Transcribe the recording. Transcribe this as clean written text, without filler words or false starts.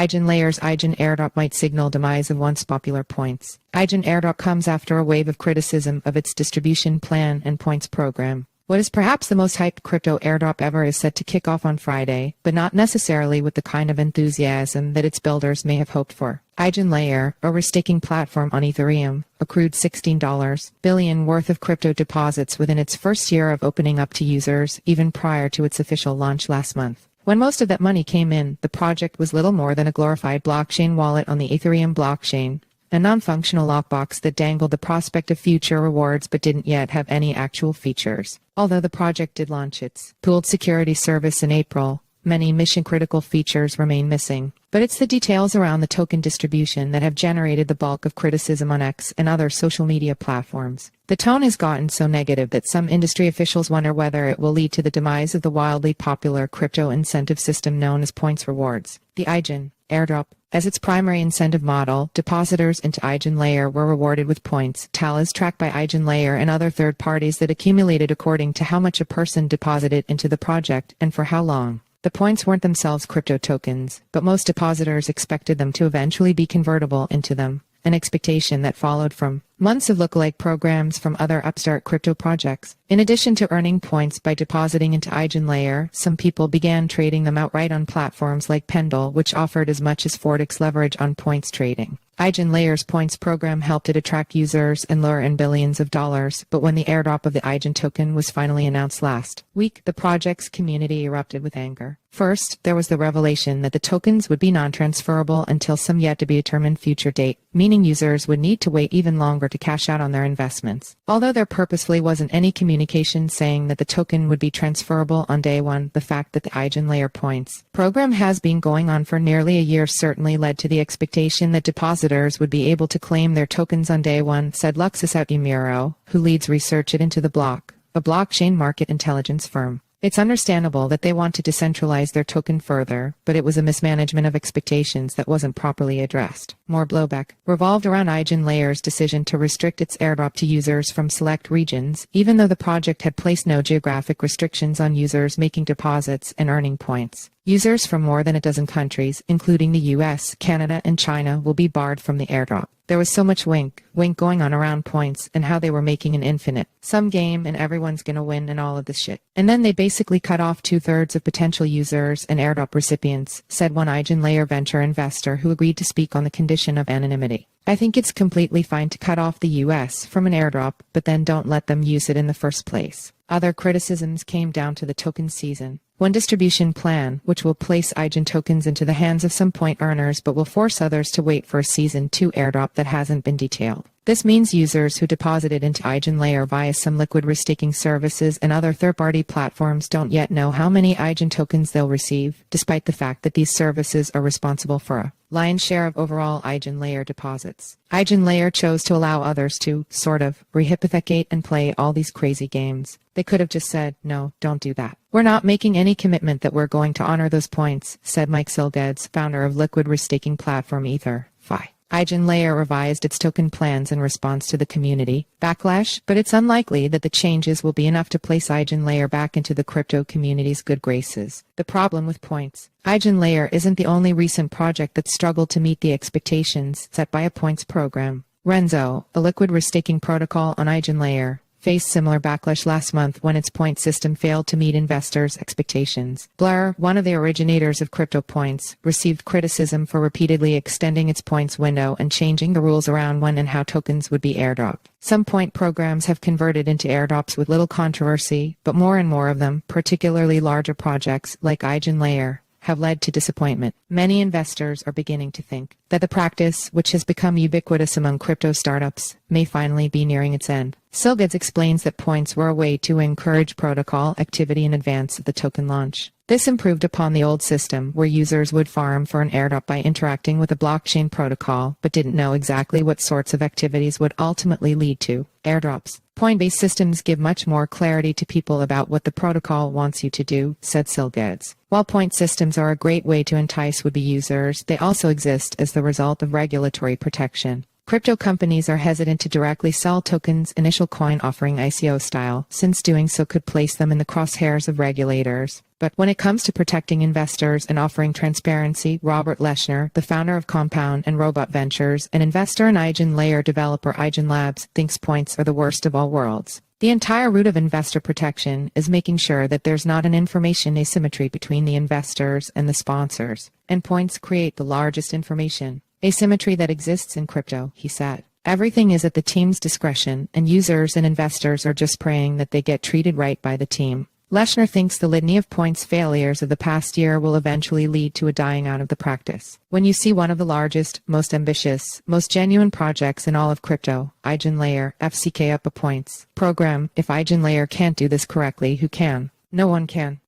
EigenLayer's EIGEN Airdrop might signal demise of once popular points. EIGEN Airdrop comes after a wave of criticism of its distribution plan and points program. What is perhaps the most hyped crypto airdrop ever is set to kick off on Friday, but not necessarily with the kind of enthusiasm that its builders may have hoped for. EigenLayer, a restaking platform on Ethereum, accrued $16 billion worth of crypto deposits within its first year of opening up to users, even prior to its official launch last month. When most of that money came in, the project was little more than a glorified blockchain wallet on the Ethereum blockchain, a non-functional lockbox that dangled the prospect of future rewards but didn't yet have any actual features. Although the project did launch its pooled security service in April, many mission-critical features remain missing. But it's the details around the token distribution that have generated the bulk of criticism on X and other social media platforms. The tone has gotten so negative that some industry officials wonder whether it will lead to the demise of the wildly popular crypto incentive system known as points rewards. The EIGEN Airdrop. As its primary incentive model, depositors into EigenLayer were rewarded with points, tallies tracked by EigenLayer and other third parties that accumulated according to how much a person deposited into the project and for how long. The points weren't themselves crypto tokens, but most depositors expected them to eventually be convertible into them, an expectation that followed from months of lookalike programs from other upstart crypto projects. In addition to earning points by depositing into EigenLayer, some people began trading them outright on platforms like Pendle, which offered as much as 4x leverage on points trading. EigenLayer's points program helped it attract users and lure in billions of dollars, but when the airdrop of the EIGEN token was finally announced last week, the project's community erupted with anger. First, there was the revelation that the tokens would be non-transferable until some yet-to-be-determined future date, meaning users would need to wait even longer to cash out on their investments. Although there purposefully wasn't any communication saying that the token would be transferable on day one, the fact that the EigenLayer points program has been going on for nearly a year certainly led to the expectation that depositors would be able to claim their tokens on day one, said Luxus Autimiro, who leads research at Into the Block, a blockchain market intelligence firm. It's understandable that they want to decentralize their token further, but it was a mismanagement of expectations that wasn't properly addressed. More blowback revolved around EigenLayer's decision to restrict its airdrop to users from select regions, even though the project had placed no geographic restrictions on users making deposits and earning points. Users from more than a dozen countries, including the US, Canada, and China, will be barred from the airdrop. There was so much wink going on around points and how they were making an infinite sum game and everyone's gonna win and all of this shit. And then they basically cut off 2/3 of potential users and airdrop recipients, said one EigenLayer venture investor who agreed to speak on the condition of anonymity. I think it's completely fine to cut off the US from an airdrop, but then don't let them use it in the first place. Other criticisms came down to the token season. One distribution plan, which will place EIGEN tokens into the hands of some point earners but will force others to wait for a Season 2 airdrop that hasn't been detailed. This means users who deposited into EigenLayer via some liquid restaking services and other third-party platforms don't yet know how many EIGEN tokens they'll receive, despite the fact that these services are responsible for a lion's share of overall EigenLayer deposits. EigenLayer chose to allow others to, sort of, rehypothecate and play all these crazy games. They could have just said, no, don't do that. We're not making any commitment that we're going to honor those points, said Mike Silgeds, founder of liquid restaking platform EtherFi. EigenLayer revised its token plans in response to the community backlash, but it's unlikely that the changes will be enough to place EigenLayer back into the crypto community's good graces. The problem with points. EigenLayer isn't the only recent project that struggled to meet the expectations set by a points program. Renzo, a liquid restaking protocol on EigenLayer, faced similar backlash last month when its point system failed to meet investors' expectations. Blur, one of the originators of CryptoPoints, received criticism for repeatedly extending its points window and changing the rules around when and how tokens would be airdropped. Some point programs have converted into airdrops with little controversy, but more and more of them, particularly larger projects like EigenLayer, have led to disappointment. Many investors are beginning to think that the practice, which has become ubiquitous among crypto startups, may finally be nearing its end. Silgeds explains that points were a way to encourage protocol activity in advance of the token launch. This improved upon the old system, where users would farm for an airdrop by interacting with a blockchain protocol, but didn't know exactly what sorts of activities would ultimately lead to airdrops. Point-based systems give much more clarity to people about what the protocol wants you to do, said Silgeds. While point systems are a great way to entice would-be users, they also exist as the result of regulatory protection. Crypto companies are hesitant to directly sell tokens initial coin offering ICO style, since doing so could place them in the crosshairs of regulators. But when it comes to protecting investors and offering transparency, Robert Leshner, the founder of Compound and Robot Ventures, an investor and EigenLayer developer EigenLabs, thinks points are the worst of all worlds. The entire root of investor protection is making sure that there's not an information asymmetry between the investors and the sponsors. And points create the largest information asymmetry that exists in crypto, he said. Everything is at the team's discretion, and users and investors are just praying that they get treated right by the team. Leshner thinks the litany of points failures of the past year will eventually lead to a dying out of the practice. When you see one of the largest, most ambitious, most genuine projects in all of crypto, EigenLayer, FCK up a points program, if EigenLayer can't do this correctly, who can? No one can.